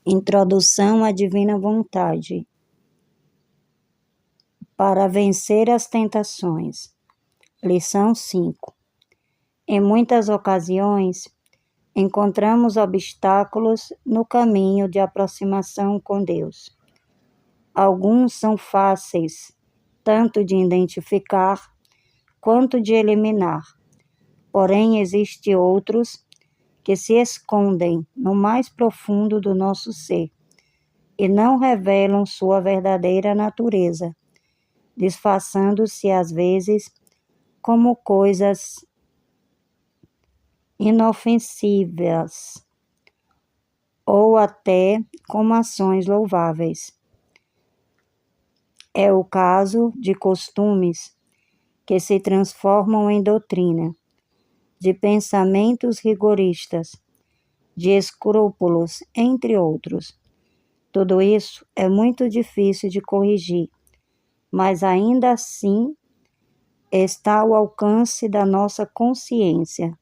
Introdução à Divina Vontade. Para vencer as tentações. Lição 5. Em muitas ocasiões, encontramos obstáculos no caminho de aproximação com Deus. Alguns são fáceis, tanto de identificar quanto de eliminar. Porém, existem outros que se escondem no mais profundo do nosso ser e não revelam sua verdadeira natureza, disfarçando-se às vezes como coisas inofensivas ou até como ações louváveis. É o caso de costumes que se transformam em doutrina, de pensamentos rigoristas, de escrúpulos, entre outros. Tudo isso é muito difícil de corrigir, mas ainda assim está ao alcance da nossa consciência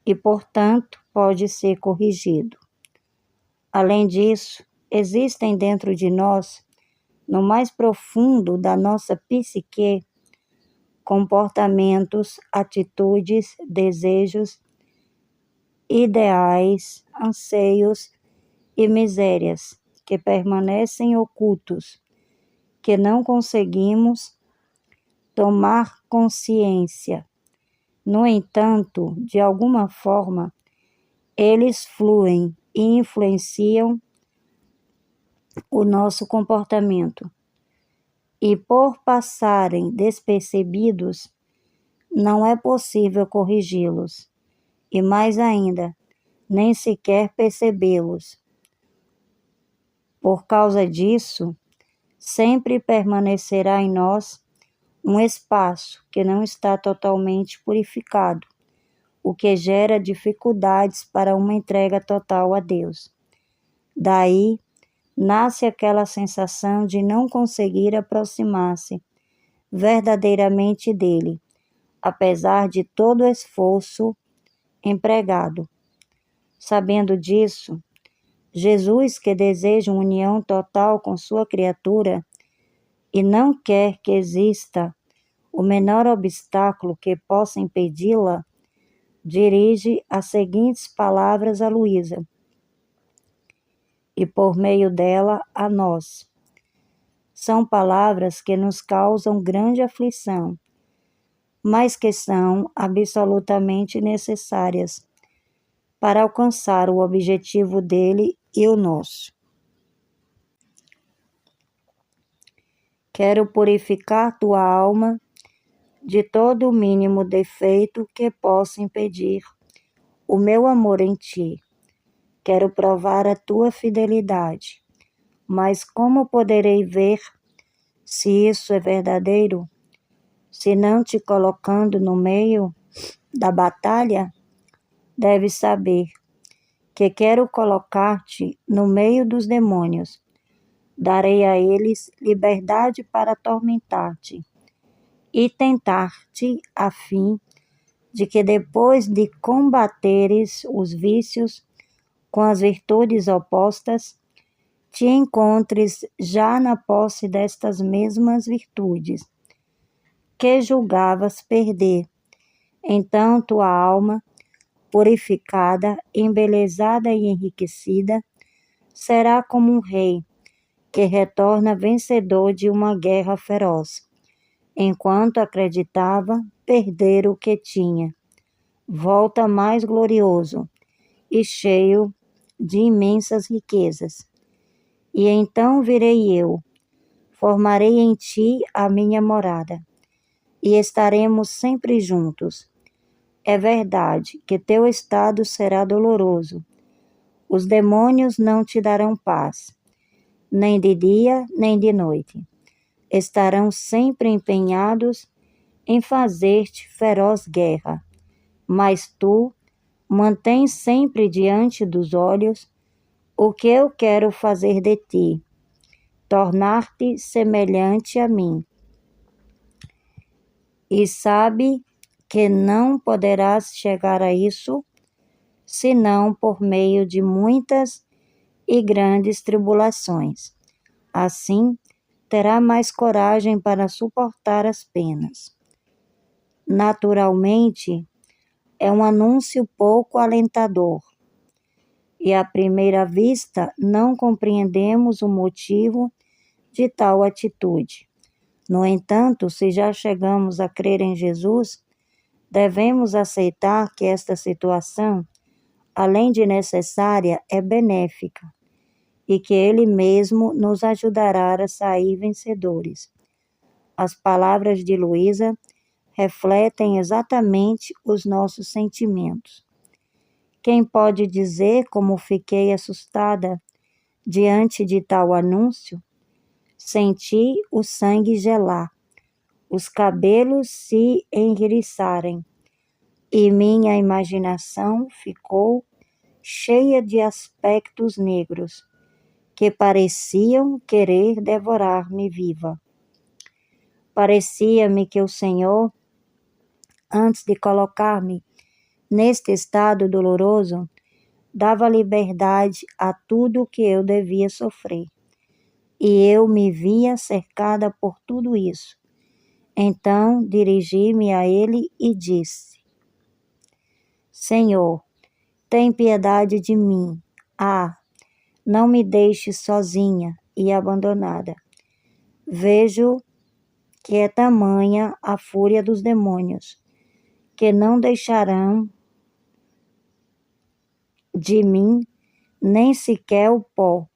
e, portanto, pode ser corrigido. Além disso, existem dentro de nós, no mais profundo da nossa psique, comportamentos, atitudes, desejos, ideais, anseios e misérias que permanecem ocultos, que não conseguimos tomar consciência. No entanto, de alguma forma, eles fluem e influenciam o nosso comportamento. E por passarem despercebidos, não é possível corrigi-los, e mais ainda, nem sequer percebê-los. Por causa disso, sempre permanecerá em nós um espaço que não está totalmente purificado, o que gera dificuldades para uma entrega total a Deus. Daí, nasce aquela sensação de não conseguir aproximar-se verdadeiramente dele, apesar de todo o esforço empregado. Sabendo disso, Jesus, que deseja uma união total com sua criatura e não quer que exista o menor obstáculo que possa impedi-la, dirige as seguintes palavras a Luísa e, por meio dela, a nós. São palavras que nos causam grande aflição, mas que são absolutamente necessárias para alcançar o objetivo dele e o nosso. Quero purificar tua alma de todo o mínimo defeito que possa impedir o meu amor em ti. Quero provar a tua fidelidade, mas como poderei ver se isso é verdadeiro, se não te colocando no meio da batalha? Deves saber que quero colocar-te no meio dos demônios. Darei a eles liberdade para atormentar-te e tentar-te, a fim de que depois de combateres os vícios com as virtudes opostas, te encontres já na posse destas mesmas virtudes, que julgavas perder. Então tua alma, purificada, embelezada e enriquecida, será como um rei que retorna vencedor de uma guerra feroz, enquanto acreditava perder o que tinha. Volta mais glorioso e cheio de imensas riquezas. E então virei eu, formarei em ti a minha morada, e estaremos sempre juntos. É verdade que teu estado será doloroso. Os demônios não te darão paz, nem de dia, nem de noite. Estarão sempre empenhados em fazer-te feroz guerra, mas tu mantém sempre diante dos olhos o que eu quero fazer de ti, tornar-te semelhante a mim. E sabe que não poderás chegar a isso, senão por meio de muitas e grandes tribulações. Assim, terá mais coragem para suportar as penas. Naturalmente, é um anúncio pouco alentador, e à primeira vista não compreendemos o motivo de tal atitude. No entanto, se já chegamos a crer em Jesus, devemos aceitar que esta situação, além de necessária, é benéfica e que Ele mesmo nos ajudará a sair vencedores. As palavras de Luísa refletem exatamente os nossos sentimentos. Quem pode dizer como fiquei assustada diante de tal anúncio? Senti o sangue gelar, os cabelos se enriçarem, e minha imaginação ficou cheia de aspectos negros, que pareciam querer devorar-me viva. Parecia-me que o Senhor, antes de colocar-me neste estado doloroso, dava liberdade a tudo o que eu devia sofrer. E eu me via cercada por tudo isso. Então dirigi-me a ele e disse: Senhor, tem piedade de mim. Não me deixes sozinha e abandonada. Vejo que é tamanha a fúria dos demônios, que não deixarão de mim nem sequer o pó.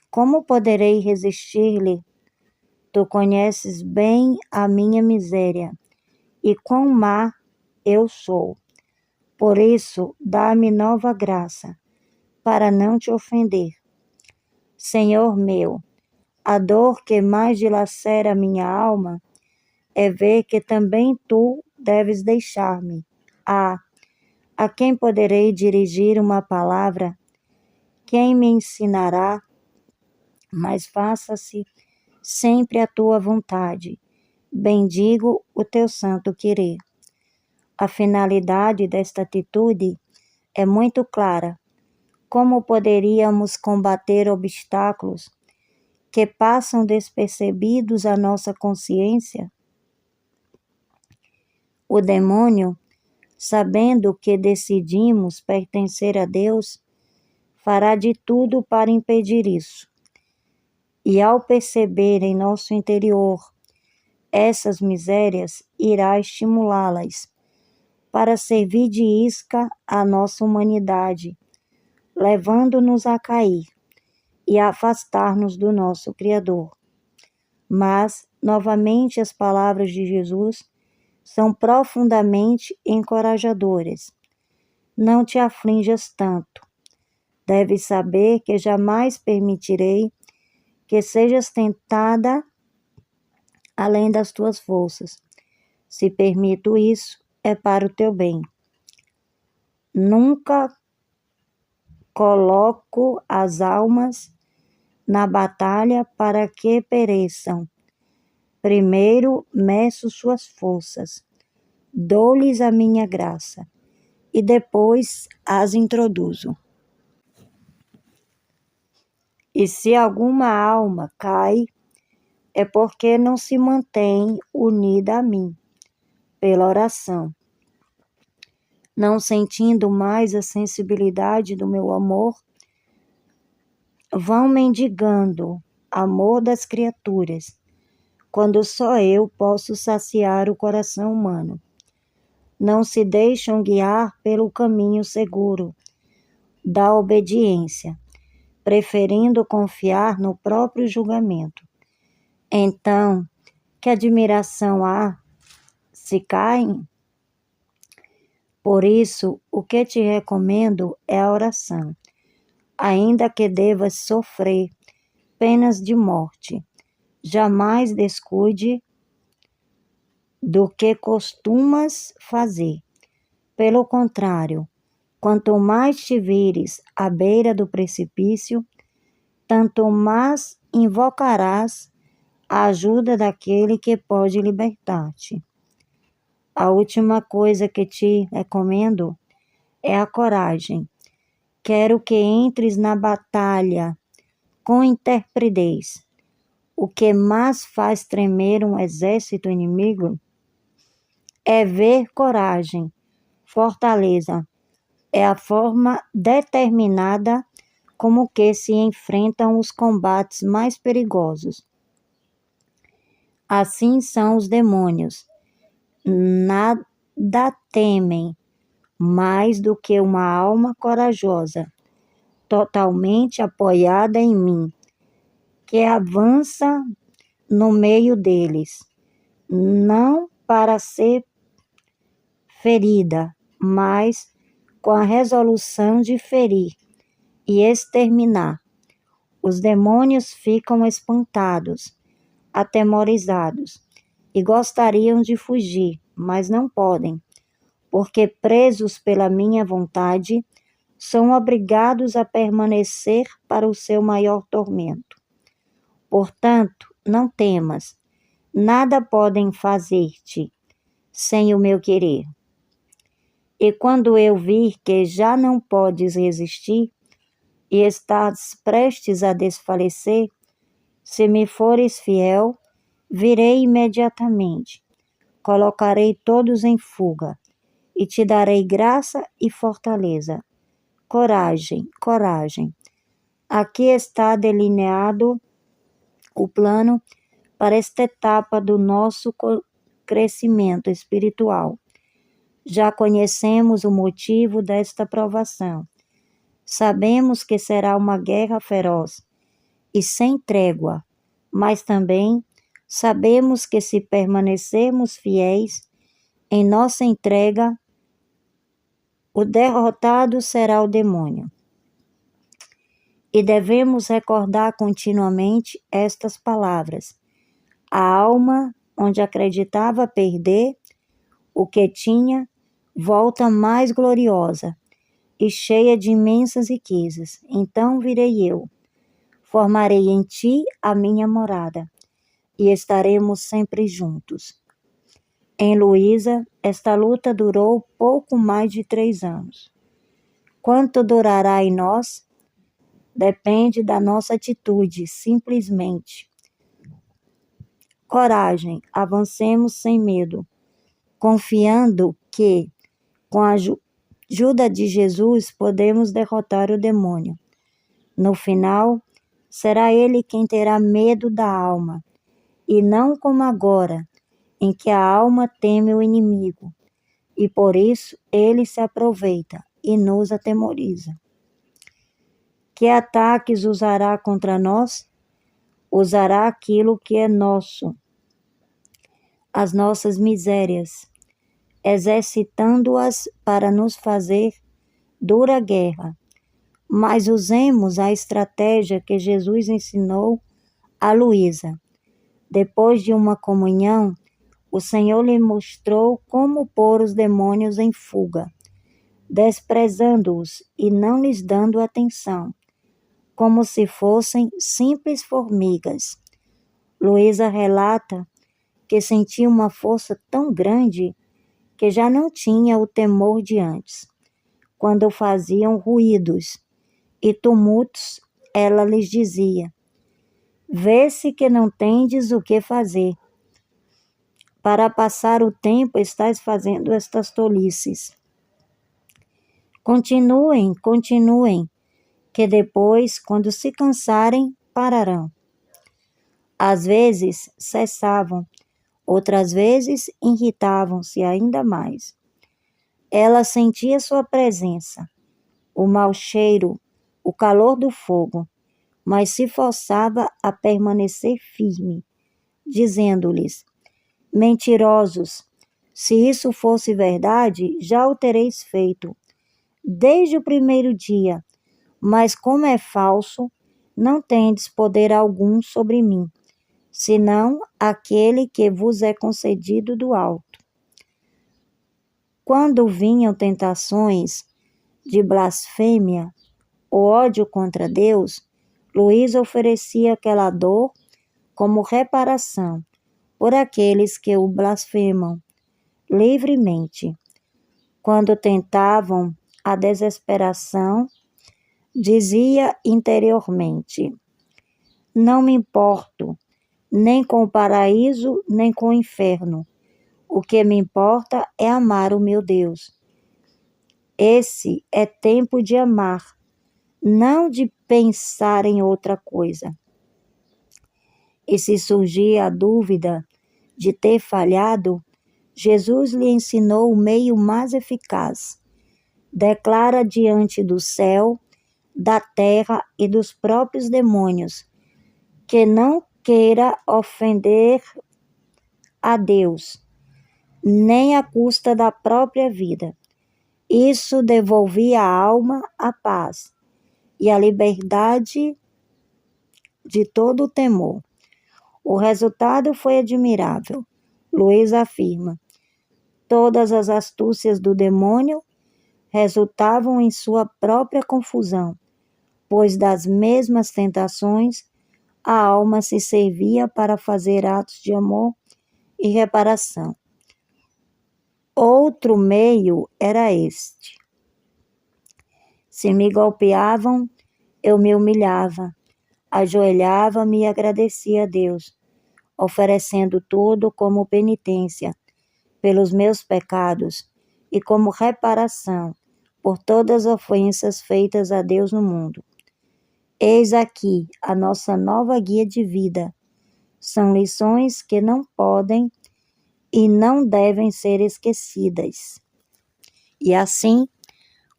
Como poderei resistir-lhe? Tu conheces bem a minha miséria e quão má eu sou. Por isso, dá-me nova graça, para não te ofender. Senhor meu, a dor que mais dilacera minha alma é ver que também tu deves deixar-me. A quem poderei dirigir uma palavra? Quem me ensinará? Mas faça-se sempre a tua vontade. Bendigo o teu santo querer. A finalidade desta atitude é muito clara. Como poderíamos combater obstáculos que passam despercebidos à nossa consciência? O demônio, sabendo que decidimos pertencer a Deus, fará de tudo para impedir isso. E ao perceber em nosso interior essas misérias, irá estimulá-las para servir de isca à nossa humanidade, levando-nos a cair e a afastar-nos do nosso Criador. Mas, novamente, as palavras de Jesus são profundamente encorajadoras. Não te aflinjas tanto. Deves saber que jamais permitirei que sejas tentada além das tuas forças. Se permito isso, é para o teu bem. Nunca coloco as almas na batalha para que pereçam. Primeiro meço suas forças, dou-lhes a minha graça, e depois as introduzo. E se alguma alma cai, é porque não se mantém unida a mim, pela oração. Não sentindo mais a sensibilidade do meu amor, vão mendigando amor das criaturas, quando só eu posso saciar o coração humano. Não se deixam guiar pelo caminho seguro da obediência, preferindo confiar no próprio julgamento. Então, que admiração há se caem? Por isso, o que te recomendo é a oração, ainda que devas sofrer penas de morte. Jamais descuide do que costumas fazer. Pelo contrário, quanto mais te vires à beira do precipício, tanto mais invocarás a ajuda daquele que pode libertar-te. A última coisa que te recomendo é a coragem. Quero que entres na batalha com intrepidez. O que mais faz tremer um exército inimigo é ver coragem, fortaleza. É a forma determinada como que se enfrentam os combates mais perigosos. Assim são os demônios. Nada temem mais do que uma alma corajosa, totalmente apoiada em mim, que avança no meio deles, não para ser ferida, mas com a resolução de ferir e exterminar. Os demônios ficam espantados, atemorizados, e gostariam de fugir, mas não podem, porque presos pela minha vontade, são obrigados a permanecer para o seu maior tormento. Portanto, não temas, nada podem fazer-te sem o meu querer. E quando eu vir que já não podes resistir e estás prestes a desfalecer, se me fores fiel, virei imediatamente, colocarei todos em fuga e te darei graça e fortaleza. Coragem, coragem. Aqui está delineado o plano para esta etapa do nosso crescimento espiritual. Já conhecemos o motivo desta provação. Sabemos que será uma guerra feroz e sem trégua, mas também sabemos que se permanecermos fiéis em nossa entrega, o derrotado será o demônio. E devemos recordar continuamente estas palavras. A alma, onde acreditava perder o que tinha, volta mais gloriosa e cheia de imensas riquezas. Então virei eu, formarei em ti a minha morada, e estaremos sempre juntos. Em Luísa, esta luta durou pouco mais de 3 anos. Quanto durará em nós? Depende da nossa atitude, simplesmente. Coragem, avancemos sem medo, confiando que, com a ajuda de Jesus, podemos derrotar o demônio. No final, será ele quem terá medo da alma, e não como agora, em que a alma teme o inimigo, e por isso ele se aproveita e nos atemoriza. Que ataques usará contra nós? Usará aquilo que é nosso, as nossas misérias, exercitando-as para nos fazer dura guerra. Mas usemos a estratégia que Jesus ensinou a Luísa. Depois de uma comunhão, o Senhor lhe mostrou como pôr os demônios em fuga, desprezando-os e não lhes dando atenção, como se fossem simples formigas. Luísa relata que sentia uma força tão grande que já não tinha o temor de antes. Quando faziam ruídos e tumultos, ela lhes dizia: vê-se que não tendes o que fazer. Para passar o tempo estás fazendo estas tolices. Continuem, continuem, que depois, quando se cansarem, pararão. Às vezes cessavam, outras vezes irritavam-se ainda mais. Ela sentia sua presença, o mau cheiro, o calor do fogo, mas se forçava a permanecer firme, dizendo-lhes: mentirosos, se isso fosse verdade, já o tereis feito, desde o primeiro dia, mas como é falso, não tendes poder algum sobre mim, senão aquele que vos é concedido do alto. Quando vinham tentações de blasfêmia, o ódio contra Deus, Luísa oferecia aquela dor como reparação por aqueles que o blasfemam livremente. Quando tentavam a desesperação, Dizia interiormente: não me importo nem com o paraíso, nem com o inferno. O que me importa é amar o meu Deus. Esse é tempo de amar, não de pensar em outra coisa. E se surgir a dúvida de ter falhado, Jesus lhe ensinou o meio mais eficaz. Declara diante do céu, da terra e dos próprios demônios que não queira ofender a Deus, nem à custa da própria vida. Isso devolvia à alma a paz e a liberdade de todo o temor. O resultado foi admirável. Luiz afirma: todas as astúcias do demônio resultavam em sua própria confusão, pois das mesmas tentações a alma se servia para fazer atos de amor e reparação. Outro meio era este: se me golpeavam, eu me humilhava, ajoelhava-me e agradecia a Deus, oferecendo tudo como penitência pelos meus pecados e como reparação por todas as ofensas feitas a Deus no mundo. Eis aqui a nossa nova guia de vida. São lições que não podem e não devem ser esquecidas. E assim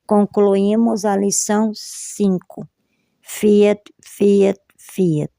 concluímos a lição 5. Fiat, Fiat, Fiat.